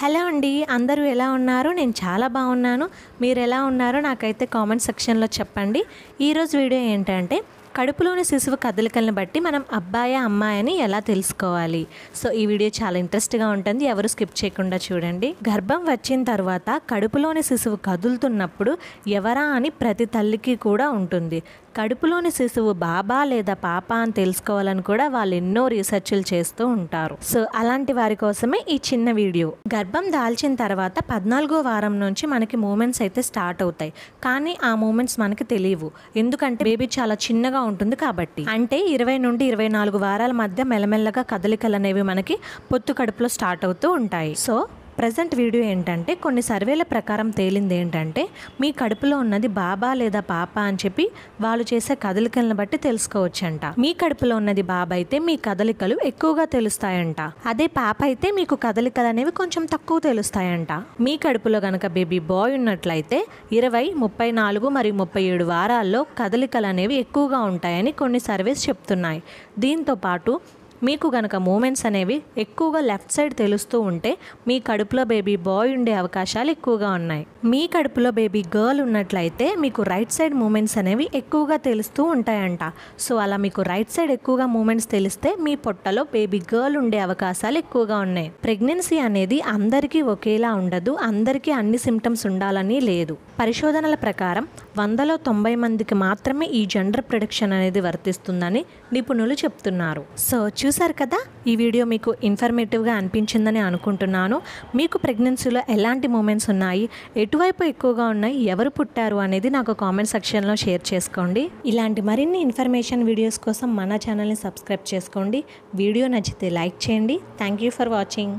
Hello అండి, అందరూ ఎలా ఉన్నారు? నేను చాలా బాగున్నాను. మీరు ఎలా ఉన్నారో నాకైతే కామెంట్ సెక్షన్లో చెప్పండి. ఈరోజు వీడియో ఏంటంటే కడుపులోని శిశువు కదలికలను బట్టి మనం అబ్బాయా అమ్మాయి అని ఎలా తెలుసుకోవాలి. సో ఈ వీడియో చాలా ఇంట్రెస్ట్గా ఉంటుంది, ఎవరు స్కిప్ చేయకుండా చూడండి. గర్భం వచ్చిన తర్వాత కడుపులోని శిశువు కదులుతున్నప్పుడు ఎవరా అని ప్రతి తల్లికి కూడా ఉంటుంది. కడుపులోని శిశువు బాబా లేదా పాప అని తెలుసుకోవాలని కూడా వాళ్ళు ఎన్నో రీసెర్చ్లు చేస్తూ ఉంటారు. సో అలాంటి వారి కోసమే ఈ చిన్న వీడియో. గర్భం దాల్చిన తర్వాత 14వ వారం నుంచి మనకి మూమెంట్స్ అయితే స్టార్ట్ అవుతాయి. కానీ ఆ మూమెంట్స్ మనకి తెలియవు, ఎందుకంటే బేబీ చాలా చిన్నగా ఉంటుంది కాబట్టి. అంటే 20 నుండి 24 వారాల మధ్య మెల్లమెల్లగా కదలికలు అనేవి మనకి పొత్తు కడుపులో స్టార్ట్ అవుతూ ఉంటాయి. సో ప్రజెంట్ వీడియో ఏంటంటే కొన్ని సర్వేల ప్రకారం తేలింది ఏంటంటే మీ కడుపులో ఉన్నది బాబా లేదా పాప అని చెప్పి వాళ్ళు చేసే కదలికలను బట్టి తెలుసుకోవచ్చంట. మీ కడుపులో ఉన్నది బాబా అయితే మీ కదలికలు ఎక్కువగా తెలుస్తాయంట. అదే పాప అయితే మీకు కదలికలు అనేవి కొంచెం తక్కువ తెలుస్తాయంట. మీ కడుపులో గనక బేబీ బాయ్ ఉన్నట్లయితే 20, 34 మరియు 37 వారాల్లో కదలికలు అనేవి ఎక్కువగా ఉంటాయని కొన్ని సర్వేస్ చెప్తున్నాయి. దీంతో పాటు మీకు గనక మూమెంట్స్ అనేవి ఎక్కువగా లెఫ్ట్ సైడ్ తెలుస్తూ ఉంటే మీ కడుపులో బేబీ బాయ్ ఉండే అవకాశాలు ఎక్కువగా ఉన్నాయి. మీ కడుపులో బేబీ గర్ల్ ఉన్నట్లయితే మీకు రైట్ సైడ్ మూమెంట్స్ అనేవి ఎక్కువగా తెలుస్తూ ఉంటాయంట. సో అలా మీకు రైట్ సైడ్ ఎక్కువగా మూమెంట్స్ తెలిస్తే మీ పొట్టలో బేబీ గర్ల్ ఉండే అవకాశాలు ఎక్కువగా ఉన్నాయి. ప్రెగ్నెన్సీ అనేది అందరికీ ఒకేలా ఉండదు, అందరికీ అన్ని సిమ్టమ్స్ ఉండాలని లేదు. పరిశోధనల ప్రకారం 100లో 90 మందికి మాత్రమే ఈ జెండర్ ప్రిడిక్షన్ అనేది వర్తిస్తుందని నిపుణులు చెప్తున్నారు. సో చూసారు కదా, ఈ వీడియో మీకు ఇన్ఫర్మేటివ్గా అనిపించిందని అనుకుంటున్నాను. మీకు ప్రెగ్నెన్సీలో ఎలాంటి మూమెంట్స్ ఉన్నాయి, ఎటువైపు ఎక్కువగా ఉన్నాయి, ఎవరు పుట్టారు అనేది నాకు కామెంట్ సెక్షన్లో షేర్ చేసుకోండి. ఇలాంటి మరిన్ని ఇన్ఫర్మేషన్ వీడియోస్ కోసం మన ఛానల్ని సబ్స్క్రైబ్ చేసుకోండి. వీడియో నచ్చితే లైక్ చేయండి. Thank you for watching.